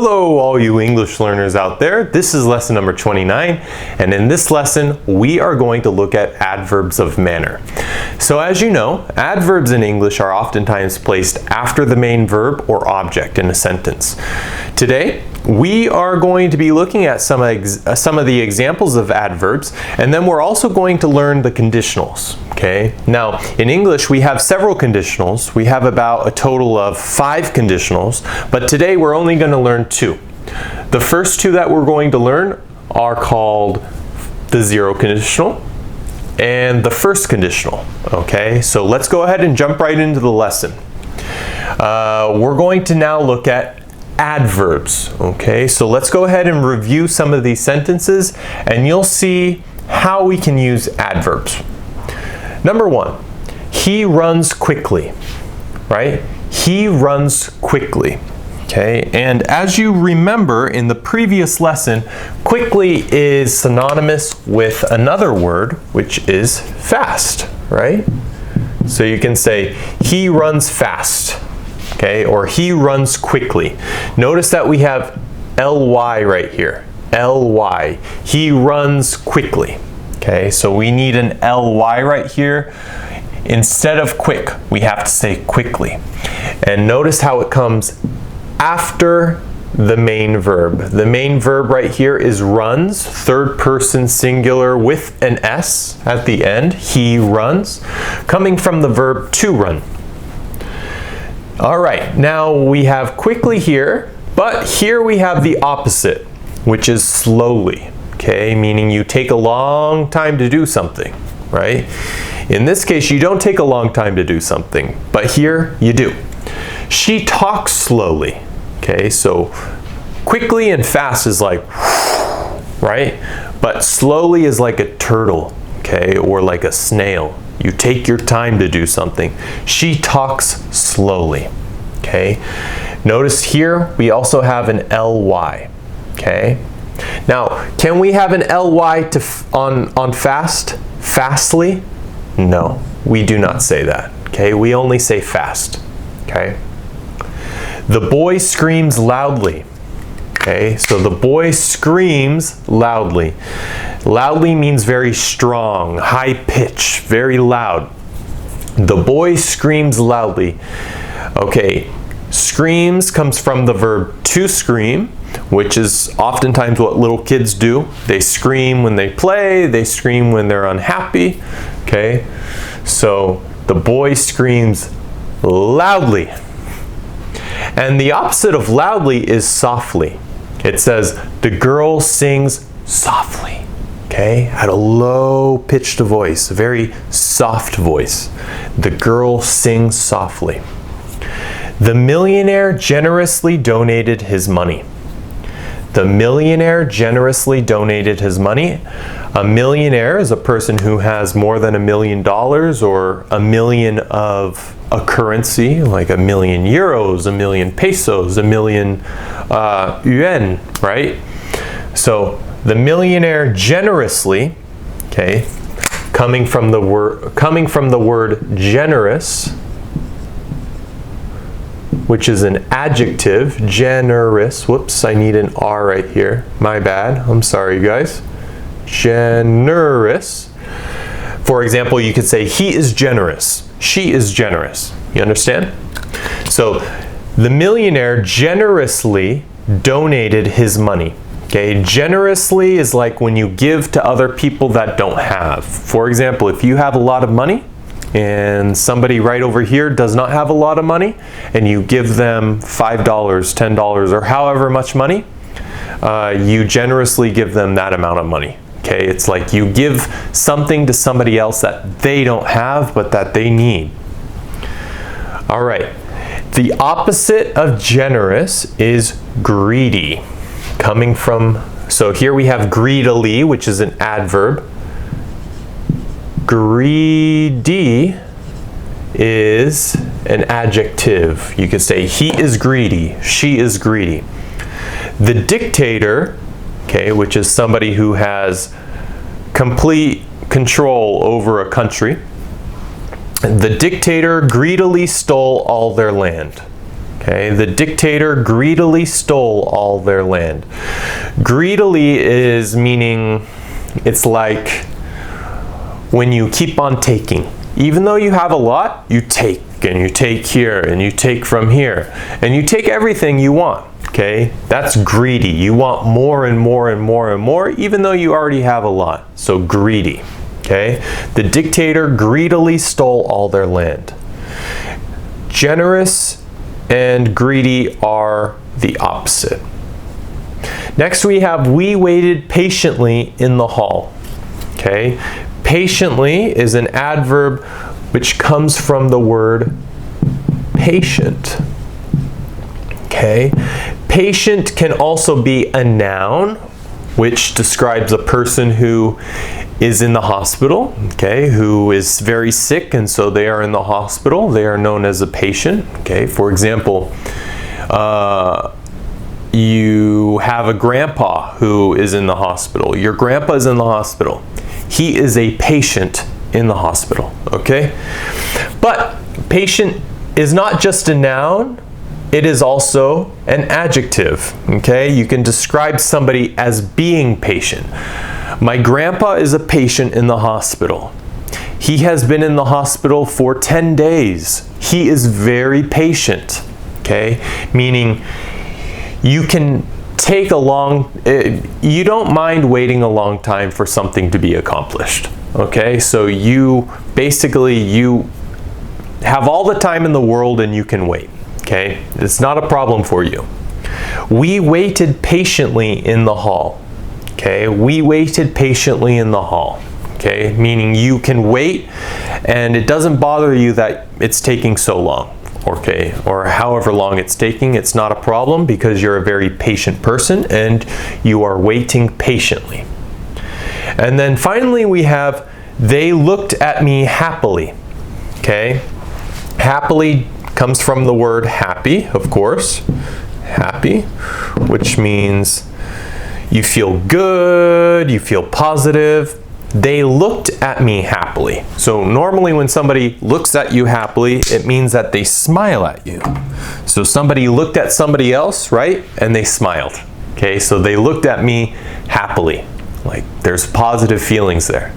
Hello all you English learners out there. This is lesson number 29, and in this lesson we are going to look at adverbs of manner. So as you know, adverbs in English are oftentimes placed after the main verb or object in a sentence. Today we are going to be looking at some of the examples of adverbs, and then we're also going to learn the conditionals. Okay? Now, in English we have several conditionals. We have about a total of 5 conditionals, but today we're only going to learn 2. The first 2 that we're going to learn are called the zero conditional and the first conditional. Okay? So let's go ahead and jump right into the lesson. We're going to now look at adverbs. Okay, so let's go ahead and review some of these sentences and you'll see how we can use adverbs. Number 1, he runs quickly, right? He runs quickly. Okay, and as you remember in the previous lesson, quickly is synonymous with another word, which is fast, right? So you can say he runs fast. Okay, or he runs quickly. Notice that we have ly right here. Ly. He runs quickly. Okay, so we need an ly right here. Instead of quick, we have to say quickly. And notice how it comes after the main verb. The main verb right here is runs, third person singular with an s at the end. He runs, coming from the verb to run. All right, now we have quickly here, but here we have the opposite, which is slowly, okay? Meaning you take a long time to do something, right? In this case, you don't take a long time to do something, but here you do. She talks slowly, okay? So quickly and fast is like, right? But slowly is like a turtle, okay? Or like a snail. You take your time to do something. She talks slowly. Okay. Notice here we also have an ly. Okay. Now, can we have an ly on fast? Fastly? No, we do not say that. Okay. We only say fast. Okay. The boy screams loudly. Okay. So the boy screams loudly. Loudly means very strong, high pitch, very loud. The boy screams loudly. Okay, screams comes from the verb to scream, which is oftentimes what little kids do. They scream when they play, they scream when they're unhappy. Okay, so the boy screams loudly. And the opposite of loudly is softly. It says the girl sings softly. Okay, at a low pitched voice, a very soft voice. The girl sings softly. The millionaire generously donated his money. The millionaire generously donated his money. A millionaire is a person who has more than $1 million or $1 million of a currency, like €1 million, €1 million pesos, $1 million yuan, right? So the millionaire generously, okay, coming from the word generous, which is an adjective, generous. Whoops, I need an R right here. My bad. I'm sorry, you guys. Generous. For example, you could say he is generous. She is generous. You understand? So the millionaire generously donated his money. Okay, generously is like when you give to other people that don't have. For example, if you have a lot of money and somebody right over here does not have a lot of money and you give them $5, $10 or however much money, you generously give them that amount of money. Okay, it's like you give something to somebody else that they don't have but that they need. All right, the opposite of generous is greedy. Coming from, so here we have greedily, which is an adverb. Greedy is an adjective. You could say he is greedy, she is greedy. The dictator, okay, which is somebody who has complete control over a country. The dictator greedily stole all their land. Okay, the dictator greedily stole all their land. Greedily is meaning, it's like when you keep on taking. Even though you have a lot, you take, and you take here, and you take from here, and you take everything you want. Okay, that's greedy. You want more and more and more and more, even though you already have a lot. So greedy. Okay, the dictator greedily stole all their land. Generous and greedy are the opposite. Next we have, we waited patiently in the hall. Okay, patiently is an adverb which comes from the word patient. Okay, patient can also be a noun which describes a person who is in the hospital, okay, who is very sick and so they are in the hospital. They are known as a patient. Okay, for example, you have a grandpa who is in the hospital. Your grandpa is in the hospital. He is a patient in the hospital, okay? But patient is not just a noun, it is also an adjective, okay? You can describe somebody as being patient. My grandpa is a patient in the hospital. He has been in the hospital for 10 days. He is very patient, okay? Meaning you can take a long, you don't mind waiting a long time for something to be accomplished, okay? So you basically, you have all the time in the world and you can wait, okay? It's not a problem for you. We waited patiently in the hall, okay? We waited patiently in the hall, okay? Meaning you can wait and it doesn't bother you that it's taking so long. Okay, or however long it's taking, it's not a problem because you're a very patient person and you are waiting patiently. And then finally we have, they looked at me happily. Okay, happily comes from the word happy, of course, happy, which means you feel good, you feel positive. They looked at me happily. So normally when somebody looks at you happily, it means that they smile at you. So somebody looked at somebody else, right? And they smiled. Okay, so they looked at me happily. Like there's positive feelings there.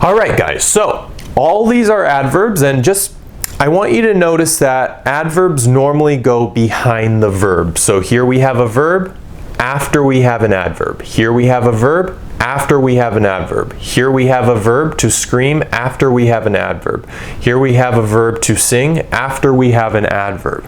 All right, guys, so all these are adverbs, and just I want you to notice that adverbs normally go behind the verb. So here we have a verb after we have an adverb. Here we have a verb after we have an adverb. Here we have a verb to scream after we have an adverb. Here we have a verb to sing after we have an adverb.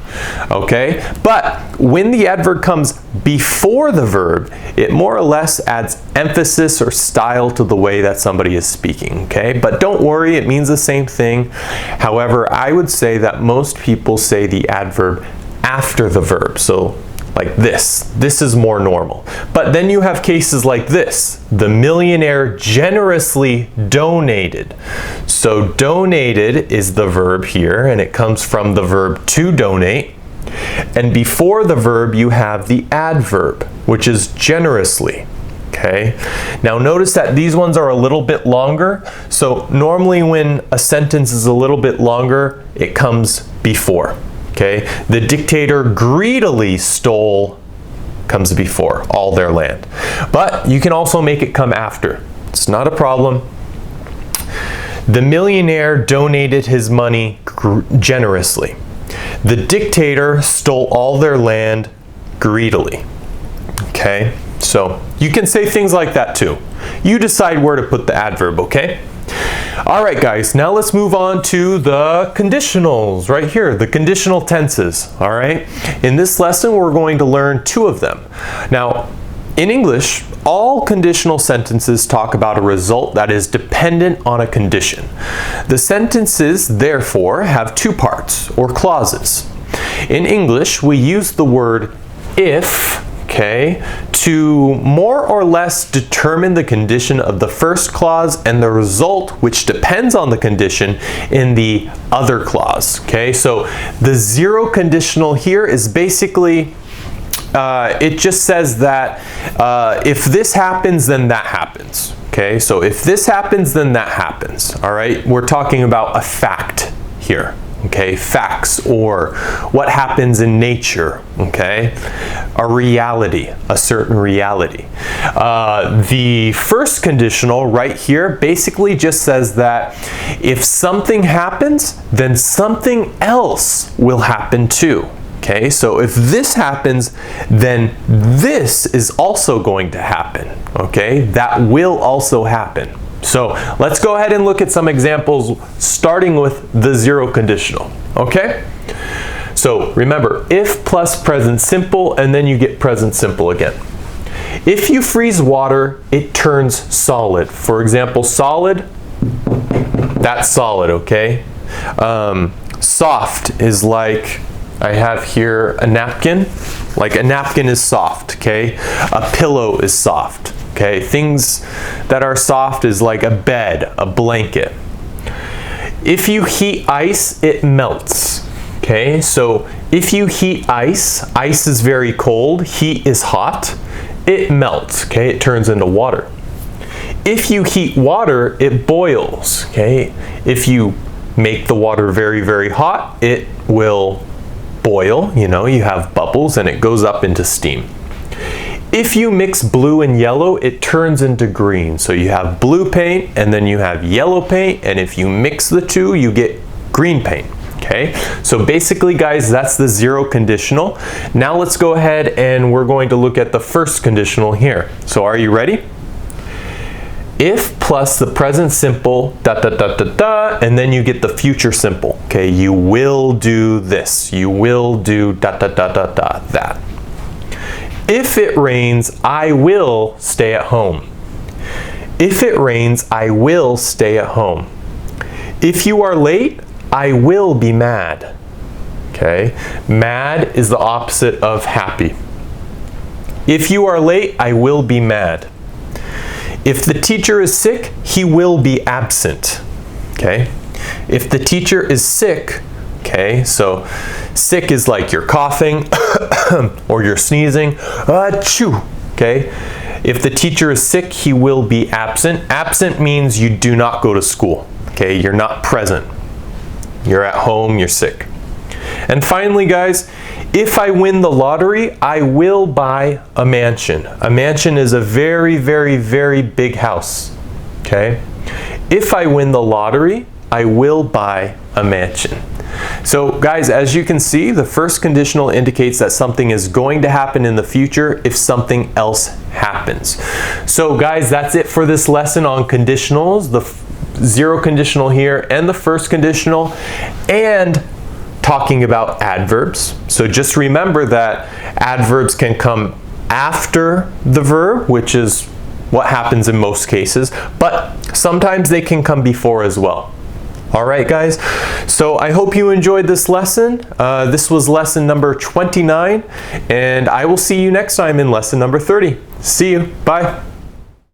Okay? But when the adverb comes before the verb, it more or less adds emphasis or style to the way that somebody is speaking. Okay? But don't worry, it means the same thing. However, I would say that most people say the adverb after the verb. So like this. This is more normal. But then you have cases like this. The millionaire generously donated. So donated is the verb here, and it comes from the verb to donate. And before the verb you have the adverb, which is generously. Okay. Now notice that these ones are a little bit longer. So normally when a sentence is a little bit longer, it comes before. Okay, the dictator greedily stole comes before all their land. But you can also make it come after. It's not a problem. The millionaire donated his money generously. The dictator stole all their land greedily. Okay, so you can say things like that too. You decide where to put the adverb, okay? All right, guys, now let's move on to the conditionals right here, the conditional tenses, all right? In this lesson, we're going to learn two of them. Now, in English, all conditional sentences talk about a result that is dependent on a condition. The sentences, therefore, have two parts, or clauses. In English, we use the word if, okay, to more or less determine the condition of the first clause and the result, which depends on the condition, in the other clause. Okay, so the zero conditional here is basically, it just says that if this happens, then that happens. Okay, so if this happens, then that happens. All right, we're talking about a fact here. okay, facts or what happens in nature, okay, a reality, a certain reality. The first conditional right here basically just says that if something happens, then something else will happen too. Okay, so if this happens, then this is also going to happen. Okay, that will also happen. So let's go ahead and look at some examples starting with the zero conditional. Okay, so remember, if plus present simple, and then you get present simple again. If you freeze water, it turns solid. For example, solid, that's solid, okay? Soft is like, I have here a napkin. Like a napkin is soft, okay? A pillow is soft, okay? Things that are soft is like a bed, a blanket. If you heat ice, it melts, okay? So if you heat ice, ice is very cold, heat is hot, it melts, okay? It turns into water. If you heat water, it boils, okay? If you make the water very, very hot, it will boil, you know, you have bubbles and it goes up into steam. If you mix blue and yellow, it turns into green. So you have blue paint and then you have yellow paint, and if you mix the two, you get green paint. Okay, so basically guys, that's the zero conditional. Now let's go ahead and we're going to look at the first conditional here. So are you ready? If plus the present simple, and then you get the future simple. Okay, you will do this. You will do that. If it rains, I will stay at home. If it rains, I will stay at home. If you are late, I will be mad. Okay, mad is the opposite of happy. If you are late, I will be mad. If the teacher is sick, he will be absent. Okay, if the teacher is sick, okay, so sick is like you're coughing or you're sneezing. Achoo. Okay, if the teacher is sick, he will be absent. Absent means you do not go to school. Okay, you're not present. You're at home, you're sick. And finally, guys, if I win the lottery, I will buy a mansion. A mansion is a very, very, very big house. Okay? If I win the lottery, I will buy a mansion. So guys, as you can see, the first conditional indicates that something is going to happen in the future if something else happens. So guys, that's it for this lesson on conditionals, the zero conditional here and the first conditional, and talking about adverbs. So just remember that adverbs can come after the verb, which is what happens in most cases, but sometimes they can come before as well. All right, guys, so I hope you enjoyed this lesson. This was lesson number 29, and I will see you next time in lesson number 30. See you. Bye.